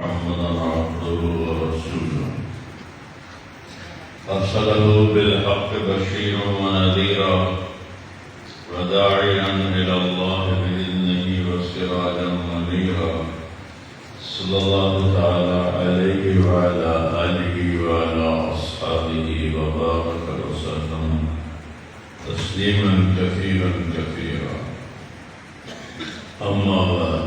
محمدا عبده ورسوله أرسله بالحق بشيرا ونذيرا وداعيا إلى الله بإذنه وسراجا منيرا صلى الله تعالى عليه وعلى آله وعلى أصحابه وبارك وسلم تسليما كثيرا كثيرا. أما بعد،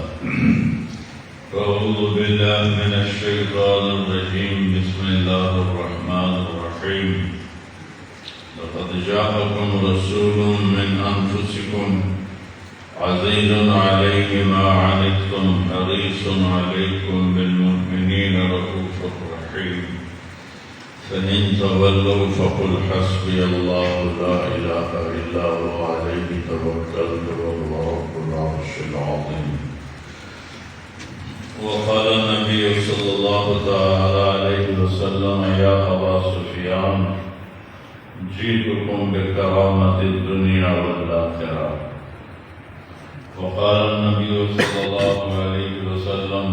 أعوذ بالله من الشيطان الرجيم. بسم الله الرحمن الرحيم. لقد جاءكم رسول من أنفسكم عزيز عليه ما عنتم حريص عليكم بالمؤمنين رؤوف رحيم. فإن تولوا فقل حسبي الله لا إله إلا هو عليه توكلت وهو رب العرش العظيم. وقال النبي صلى الله تعالى عليه وسلم: يا أبا سفيان جئتكم بكرامة الدنيا والآخرة. وقال النبي صلى الله عليه وسلم: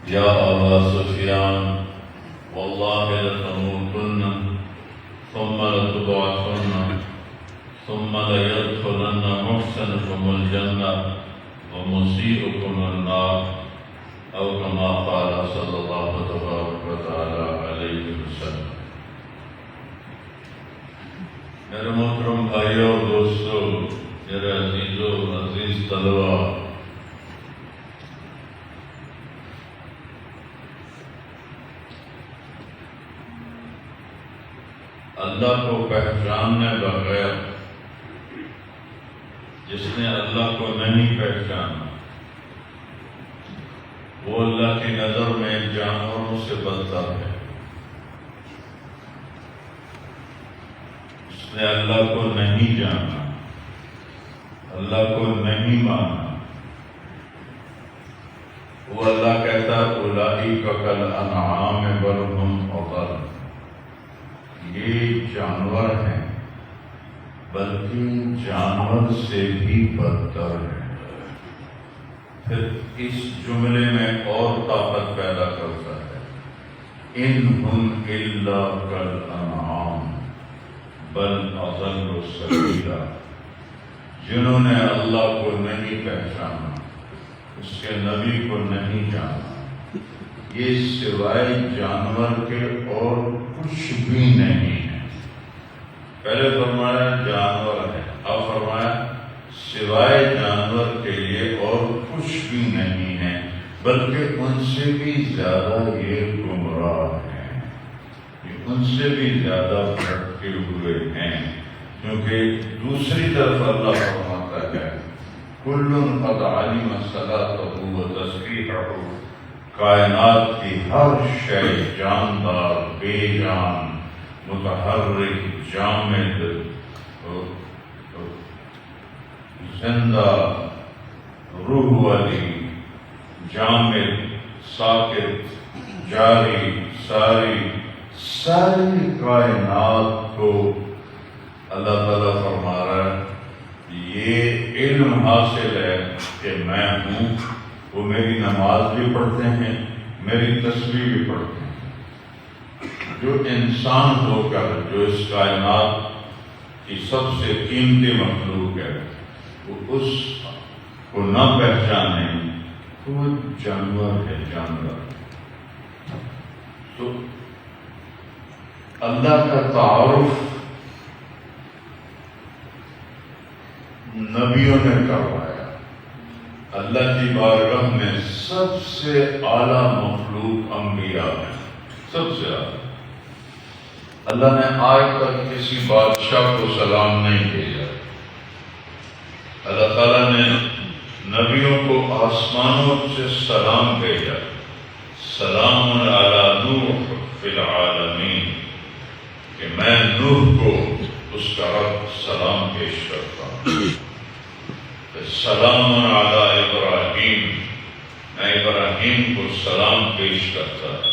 يا أبا سفيان والله لتموتن ثم لتبعثن ثم ليدخلن محسنكم الجنة ومسيئكم النار، أو كما قال صلى الله تعالى عليه وسلم. میرے محترم بھائیوں اور دوستوں، میرے عزیز طلبہ، اللہ کو پہچاننے بغیر، جس نے اللہ کو نہیں پہچانا، وہ اللہ کی نظر میں جانوروں سے بدتر ہے. اس نے اللہ کو نہیں جانا، اللہ کو نہیں مانا. وہ اللہ کہتا اولئک کالانعام بل ہم اضل. یہ جانور ہیں بلکہ جانور سے بھی بدتر ہیں. پھر اس جملے میں اور طاقت پیدا کرتا ہے: ان ہم الا کالانعام بل اضل سبیلا. جنہوں نے اللہ کو نہیں پہچانا، اس کے نبی کو نہیں جانا، یہ سوائے جانور کے اور کچھ بھی نہیں ہے. پہلے فرمایا جانور ہے، اب فرمایا سوائے جانور کے لیے اور کچھ بھی نہیں ہے، بلکہ ان سے بھی زیادہ یہ گمراہ ہیں، ان سے بھی زیادہ بھٹکے ہوئے ہیں. کیونکہ دوسری طرف اللہ فرماتا ہے: کل قد علم صلاته وتسبیحه. کائنات کی ہر شے جاندار، بے جان، متحرک، جامد، زندہ، روح والی، جامد، ساکت، جاری، ساری کائنات کو اللہ تعالیٰ فرما رہا ہے یہ علم حاصل ہے کہ میں ہوں. وہ میری نماز بھی پڑھتے ہیں، میری تسبیح بھی پڑھتے ہیں. جو انسان ہو کر جو اس کائنات کی سب سے قیمتی مخلوق ہے، وہ اس کو نہ پہچانے تو وہ جانور ہے، جانور. تو اللہ کا تعارف نبیوں نے کروایا. اللہ کی بارگاہ میں سب سے اعلیٰ مخلوق انبیاء ہیں، سب سے اعلیٰ. اللہ نے آج تک کسی بادشاہ کو سلام نہیں بھیجا. اللہ تعالیٰ نے نبیوں کو آسمانوں سے سلام بھیجا: سلام علی نوح فی العالمین، کہ میں نوح کو اس کا رب سلام پیش کرتا ہوں. سلام علی ابراہیم، میں ابراہیم کو سلام پیش کرتا ہوں.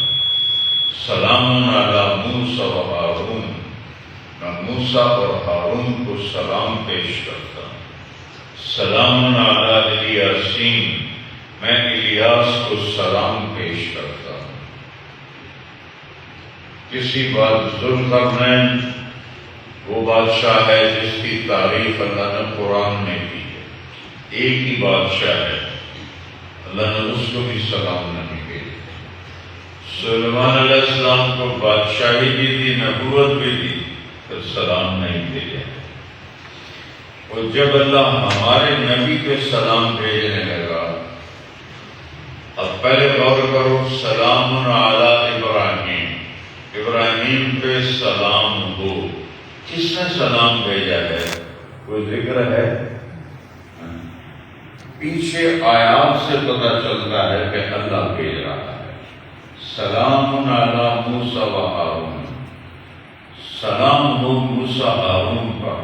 سلام علی موسیٰ و ہارون، میں موسیٰ اور ہارون کو سلام پیش کرتا ہوں. سلام علی الیاسین، میں الیاس کو سلام پیش کرتا کسی بات ذوالقرنین وہ بادشاہ ہے جس کی تعریف اللہ نے قرآن میں کی ہے، ایک ہی بادشاہ ہے، اللہ نے اس کو بھی سلام نہیں بھیجا۔ سلیمان علیہ السلام کو بادشاہی بھی دی، نبوت بھی دی، پھر سلام نہیں بھیجا۔ اور جب اللہ ہمارے نبی پہ سلام بھیجنے لگا، اب پہلے غور کرو، سلام علی ابراہیم، ابراہیم پہ سلام ہو، کس نے سلام بھیجا ہے؟ کوئی ذکر ہے؟ پیچھے آیات سے پتہ چلتا ہے کہ اللہ بھیج رہا ہے۔ سلام علی موسیٰ و ہارون، سلام ہو موسیٰ ہارون پر۔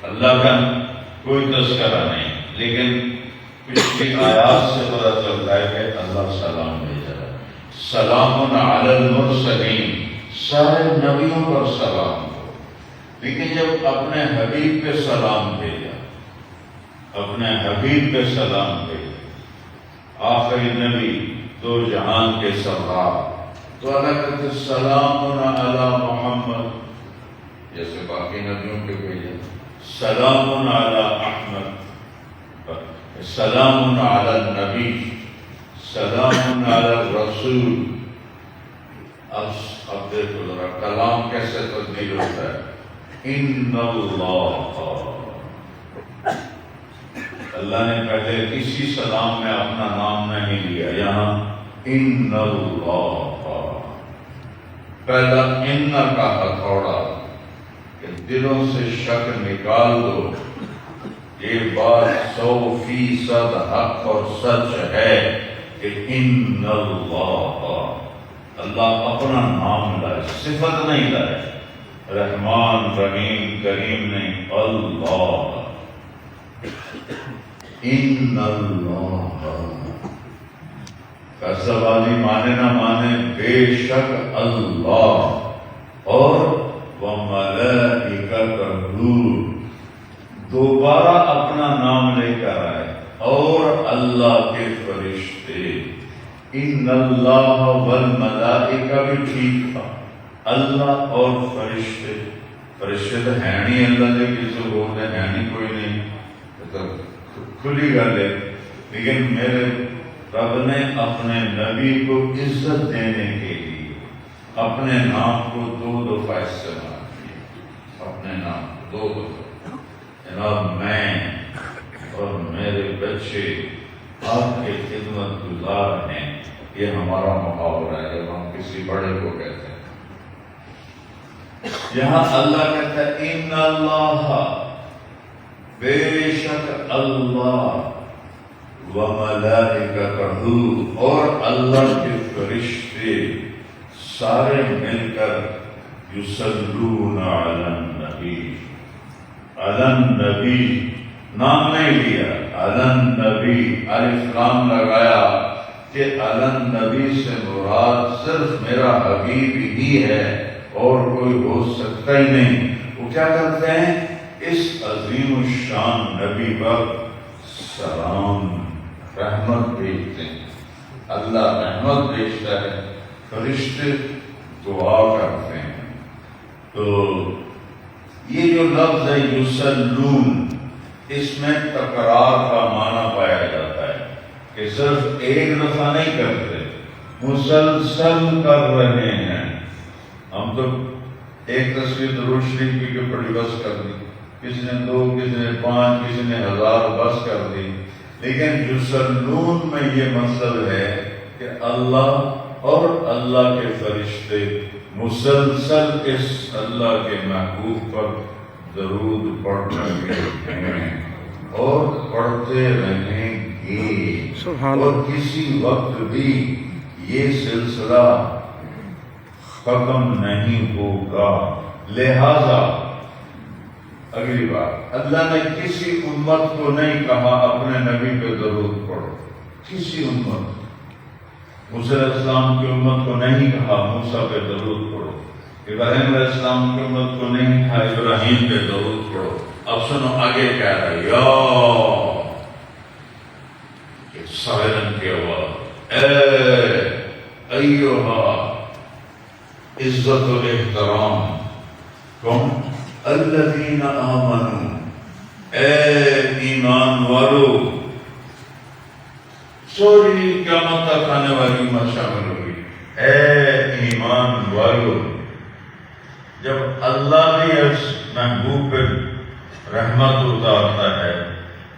اللہ کا کوئی تذکرہ نہیں، لیکن پچھلی آیات سے پتہ چلتا ہے کہ اللہ سلام بھیجا ہے۔ سلام علی المرسلین، سارے نبیوں پر سلام ہو، لیکن جب اپنے حبیب پہ سلام بھیجا، اپنے حبیب پہ سلام بھیجا، آخری نبی، دو جہان کے سردار، تو اللہ کہتے سلام علی محمد، جیسے باقی نبیوں کے بھیجا، سلام علی احمد، سلام علی النبی، سلام علی الرسول۔ اب دیکھو ذرا کلام کیسے تبدیل ہوتا ہے۔ ان اللہ نے پہلے کسی سلام میں اپنا نام نہیں لیا، یہاں ان اللہ، پہلا ان کا ہتھوڑا کہ دلوں سے شک نکال دو، یہ بات 100% حق اور سچ ہے کہ ان اللہ اپنا نام لائے، صفت نہیں لائے، رحمان رحیم کریم نہیں، اللہ، ان اللہ کا سوالی مانے نہ مانے، بے شک اللہ، اور وَمَلَائِكَتُهُ، دوبارہ اپنا نام لے کر آئے، اور اللہ کے فرشتے، ان اللہ والملائکہ بھی ٹھیک تھا، اللہ اور فرشتے، فرشتے تو ہے نہیں اللہ نے کسی بولتے ہیں نہیں، کوئی نہیں، تو کھلی گل ہے، لیکن میرے رب نے اپنے نبی کو عزت دینے کے لیے اپنے نام کو 2 دفعہ استعمال کیا، اپنے نام کو 2 دفعہ۔ جناب میں اور میرے بچے آپ کے خدمت گزار ہیں، یہ ہمارا محاورہ ہے جب ہم کسی بڑے کو کہتے ہیں۔ یہاں اللہ کہتا ہے ان اللہ، بے شک اللہ، وملائکتہ، اور اللہ کے فرشتے سارے مل کر، یصلون علی النبی، علی النبی نام نہیں لیا، علی النبی الف لام لگایا کہ علی النبی سے مراد صرف میرا حبیب ہی ہے اور کوئی ہو سکتا ہی نہیں۔ وہ کیا کرتے ہیں؟ اس عظیم الشان نبی پر سلام، رحمت بھیجتے ہیں، اللہ رحمت بھیجتا ہے، فرشتے دعا کرتے ہیں۔ تو یہ جو لفظ ہے یصلون، اس میں تکرار کا معنی پایا جاتا ہے کہ صرف ایک دفعہ نہیں کرتے، مسلسل کر رہے ہیں۔ ہم تو ایک تصویر درود شریف کی کہ بڑی بس کر دی، کسی نے 2، کسی نے 5، کسی نے 1000 بس کر دی، لیکن یصلون میں یہ مطلب ہے کہ اللہ اور اللہ کے فرشتے مسلسل اس اللہ کے محبوب پر درود پڑھ رہے ہیں اور پڑھتے رہیں گے، اور کسی وقت بھی یہ سلسلہ ختم نہیں ہوگا۔ لہذا اگلی بات، اللہ نے کسی امت کو نہیں کہا اپنے نبی پہ درود پڑھو، کسی امت، موسیٰ علیہ السلام کی امت کو نہیں کہا موسیٰ پہ درود پڑھو، ابراہیم علیہ السلام کی امت کو نہیں کہا ابراہیم پہ درود پڑھو۔ اب سنو آگے کیا ہے، یا سائرن کی آواز، اے ایوہا عزت و احترام. کون؟ الذین آمنوا، اے ایمان والو. سوری قیامت تک آنے والی امت شامل ہوگی. اے ایمان والو. جب اللہ بھی اس محبوب پہ رحمت اتارتا ہے،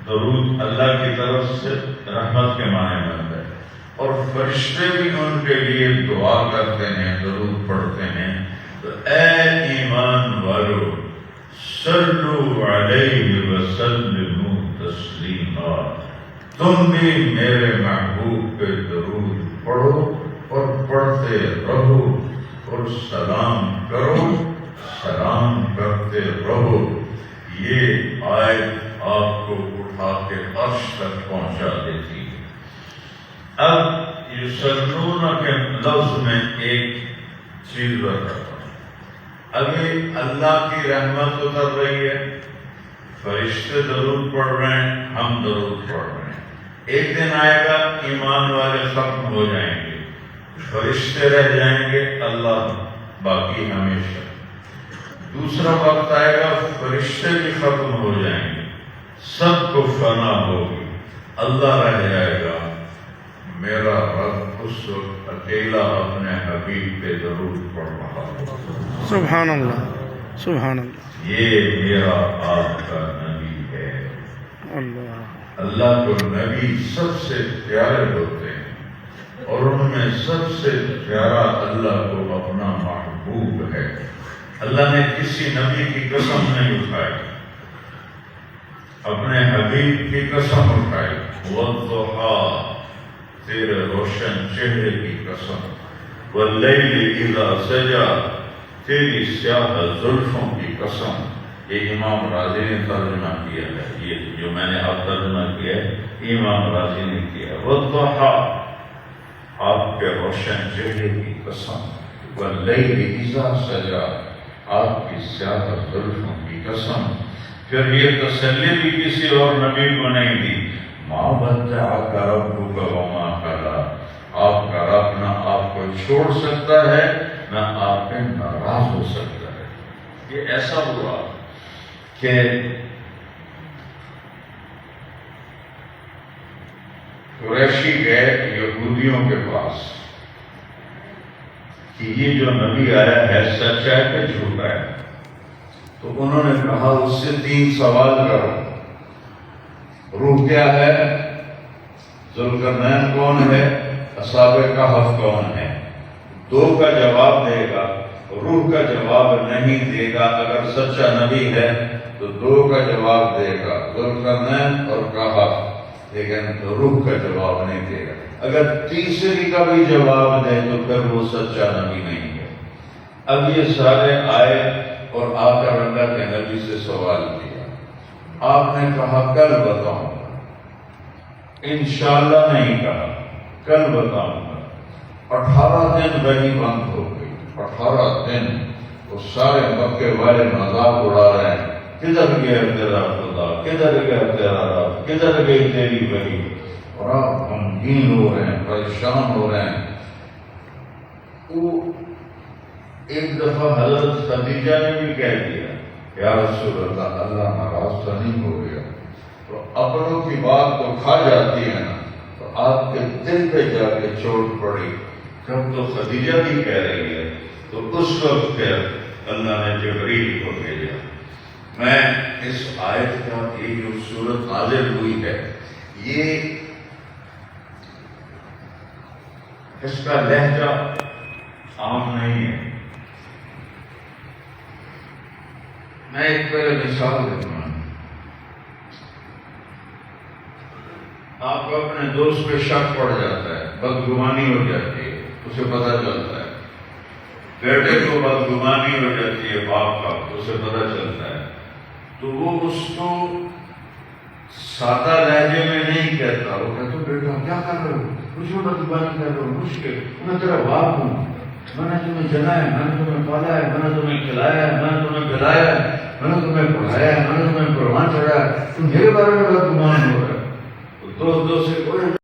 درود اللہ کی طرف سے رحمت کے معنی بنتا ہے، اور فرشتے بھی ان کے لیے دعا کرتے ہیں، درود پڑھتے ہیں. تو اے ایمان والو، صلو علیہ وسلموا تسلیما. تم بھی میرے محبوب پہ درود پڑھو اور پڑھتے رہو اور سلام کرو، سلام کرتے رہو. یہ آیت آپ کو اٹھا کے عرش تک پہنچا دیتی ہے. اب یسلون کے لفظ میں ایک چیز بتاتا ہوں. ابھی اللہ کی رحمت اتر رہی ہے، فرشتے درود پڑھ رہے ہیں، ہم درود پڑھ رہے ہیں. ایک دن آئے گا ایمان والے ختم ہو جائیں گے، فرشتے رہ جائیں گے، اللہ باقی ہمیشہ. دوسرا وقت آئے گا فرشتے بھی ختم ہو جائیں گے، سب کو فنا ہوگی، اللہ رہ جائے گا. میرا رب اس وقت اکیلا اپنے حبیب پہ درود پڑھ رہا ہوگا. سبحان اللہ، سبحان اللہ. یہ میرا آپ کا نبی ہے. اللہ کو نبی سب سے پیارے ہوتے ہیں، اور ان میں سب سے پیارا اللہ کو اپنا محبوب ہے. اللہ نے کسی نبی کی قسم نہیں اٹھائی، اپنے حبیب کی قسم اٹھائی. والضحیٰ، تیرے روشن چہرے کی قسم. واللیل اذا سجا، تیری سیاہ زلفوں کی قسم. یہ امام راضی نے ترجمہ کیا ہے، یہ جو میں نے اب ترجمہ کیا ہے امام راضی نے کیا. والضحیٰ، آپ کے روشن چہرے کی قسم. واللیل اذا سجا، آپ کی سیاہ زلفوں کی قسم. پھر یہ تسلی بھی کسی اور نبی کو نہیں دی. ما ودعک ربک وما قلی. آپ کا رب نہ آپ کو چھوڑ سکتا ہے، نہ آپ پہ ناراض ہو سکتا ہے. یہ ایسا ہوا کہ قریشی گئے یہودیوں کے پاس کہ یہ جو نبی آیا ہے سچا ہے کہ جھوٹا ہے. تو انہوں نے کہا اس سے 3 سوال کرو. روح کیا ہے؟ ذوالقرنین کون ہے؟ اصحاب کہف کون ہے؟ 2 کا جواب دے گا، روح کا جواب نہیں دے گا. اگر سچا نبی ہے تو 2 کا جواب دے گا، ذوالقرنین اور کہف، لیکن روح کا جواب نہیں دے گا. اگر تیسری کا بھی جواب دے تو پھر وہ سچا نبی نہیں ہے. اب یہ سارے آئے اور آ کر اللہ کے نبی سے سوال کیا. آپ نے کہا کل بتاؤں گا. انشاءاللہ نہیں کہا، کل بتاؤں گا. 18 دن وحی بند ہو گئی. 18 دن وہ سارے مکے والے مذاق اڑا رہے ہیں، کدھر گیا تیرا خدا، کدھر گیا تیرا رب، کدھر گئی تیری وحی. اور آپ غمگین ہو رہے ہیں، پریشان ہو رہے ہیں. وہ ایک دفعہ حضرت خدیجہ نے بھی کہہ دیا یا رسول اللہ، اللہ ناراض تو نہیں ہو گیا؟ تو اپنوں کی بات تو کھا جاتی ہے نا، تو آپ کے دل پہ جا کے چوٹ پڑی. جب تو خدیجہ بھی کہہ رہی ہے تو اس وقت پھر اللہ نے جبریل کو بھیجا. میں اس آیت کا یہ جو صورت نازل ہوئی ہے، یہ اس کا لہجہ عام نہیں ہے. میں ایک پہلے مثال دیتا ہوں. آپ کو اپنے دوست پہ شک پڑ جاتا ہے، بدگمانی ہو جاتی ہے، اسے پتہ چلتا ہے. بیٹے کو بدگمانی ہو جاتی ہے باپ کا، اسے پتہ چلتا ہے. تو وہ اس کو سادہ لہجے میں نہیں کہتا، وہ کہتا بیٹا کیا کر رہے ہو، مجھ میں بدگمانی کر رہے ہو، مشکل، میں تیرا باپ ہوں، میں نے تمہیں جنا ہے، میں نے تمہیں پالا ہے، میں نے تمہیں کھلایا ہے، میں نے تمہیں پلایا ہے، میں نے تمہیں پڑھایا ہے، میں نے تمہیں قربان چڑھایا ہے، تم میرے بارے میں بدگمان ہو رہے ہو. دوست سے کوئی